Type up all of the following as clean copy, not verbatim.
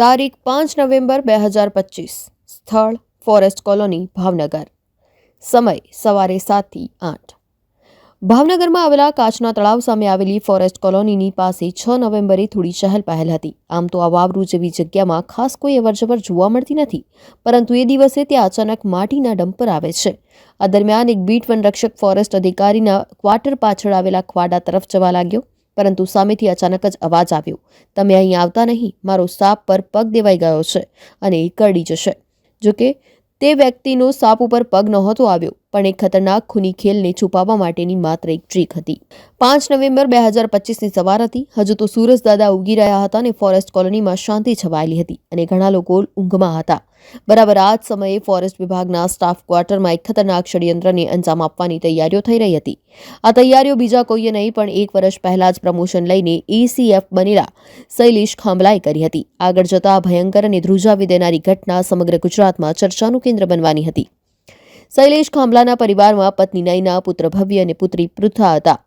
તારીખ 5 નવેમ્બર 2025. સ્થળ forest colony, Bhavnagar. સમય સવારે 7 થી 8. ભાવનગરમાં આવેલા કાચના તળાવ સામે આવેલી ફોરેસ્ટ કોલોનીની પાસે 6 નવેમ્બરે થોડી ચહેલ પહેલ હતી. આમ તો આ વાવરૂ જેવી જગ્યામાં ખાસ કોઈ અવરજવર જોવા મળતી નથી, પરંતુ એ દિવસે ત્યાં અચાનક માટીના ડમ્પર આવે છે. આ દરમિયાન એક બીટ વનરક્ષક ફોરેસ્ટ અધિકારીના ક્વાર્ટર પાછળ આવેલા ખવાડા તરફ જવા લાગ્યો, પરંતુ સામેથી અચાનક જ અવાજ આવ્યો, "તમે અહીં આવતા નહીં, મારો સાપ પર પગ દેવાઈ ગયો છે અને એ કરડી જશે." જોકે તે વ્યક્તિનો સાપ ઉપર પગ નહોતો આવ્યો, પણ એક ખતરનાક ખૂની ખેલને છુપાવવા માટેની માત્ર એક ટ્રીક હતી. 5 નવેમ્બર 2025ની સવાર હતી. હજુ તો સૂરજ દાદા ઉગી રહ્યા હતા અને ફોરેસ્ટ કોલોનીમાં શાંતિ છવાયેલી હતી અને ઘણા લોકો ઊંઘમાં હતા. બરાબર આ જ સમયે ફોરેસ્ટ વિભાગના સ્ટાફ ક્વાર્ટરમાં એક ખતરનાક ષડયંત્રને અંજામ આપવાની તૈયારીઓ થઈ રહી હતી. આ તૈયારીઓ બીજા કોઈએ નહીં પણ 1 વર્ષ પહેલા જ પ્રમોશન લઈને ACF બનેલા શૈલેષ ખાંભલાએ કરી હતી. આગળ જતા ભયંકર અને ધ્રુજાવી દેનારી ઘટના સમગ્ર ગુજરાતમાં ચર્ચાનું કેન્દ્ર બનવાની હતી. શૈલેષ ખાંભલાના પરિવારમાં પત્ની નયના, પુત્ર ભવ્ય અને પુત્રી પૃથા હતા.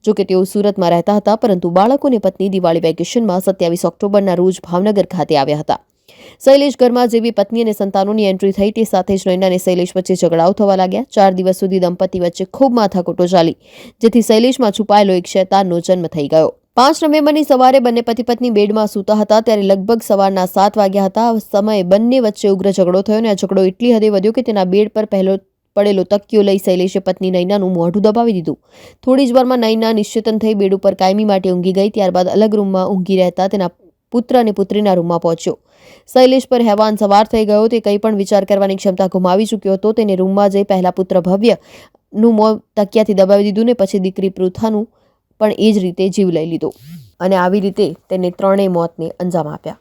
જોકે તેઓ સુરતમાં રહેતા હતા, પરંતુ બાળકો અને પત્ની દિવાળી વેકેશનમાં 27 ઓક્ટોબરના રોજ ભાવનગર ખાતે આવ્યા હતા. શૈલેષ ઘરમાં જેવી પત્ની અને સંતાનોની એન્ટ્રી થઈ તે સાથે જ નયના અને શૈલેષ વચ્ચે ઝઘડાઓ થવા લાગ્યા. 4 દિવસ સુધી દંપતી વચ્ચે ખૂબ માથાકૂટો ચાલી, જેથી શૈલેષમાં છુપાયેલો એક શૈતાનનો જન્મ થઈ ગયો. 5 નવેમ્બરની સવારે બંને પતિ પત્ની બેડમાં સૂતા હતા ત્યારે લગભગ સવારના 7 વાગ્યા હતા. આ સમયે બંને વચ્ચે ઉગ્ર ઝઘડો થયો અને આ ઝઘડો એટલી હદે વધ્યો કે તેના બેડ પર પડેલો તકિયો લઈ શૈલેષે પત્ની નયનાનું મોઢું દબાવી દીધું. થોડી જ વારમાં નયના નિશ્ચેતન થઈ બેડ ઉપર કાયમી માટે ઊંઘી ગઈ. ત્યારબાદ અલગ રૂમમાં ઊંઘી રહેતા તેના પુત્ર અને પુત્રીના રૂમમાં પહોંચ્યો. શૈલેષ પર હેવાન સવાર થઈ ગયો. તે કંઈ પણ વિચાર કરવાની ક્ષમતા ગુમાવી ચૂક્યો હતો. તેને રૂમમાં જઈ પહેલા પુત્ર ભવ્યનું મોં તકિયાથી દબાવી દીધું ને પછી દીકરી પૃથાનું પણ એ જ રીતે જીવ લઈ લીધો અને આવી રીતે તેને ત્રણેય મોતને અંજામ આપ્યા.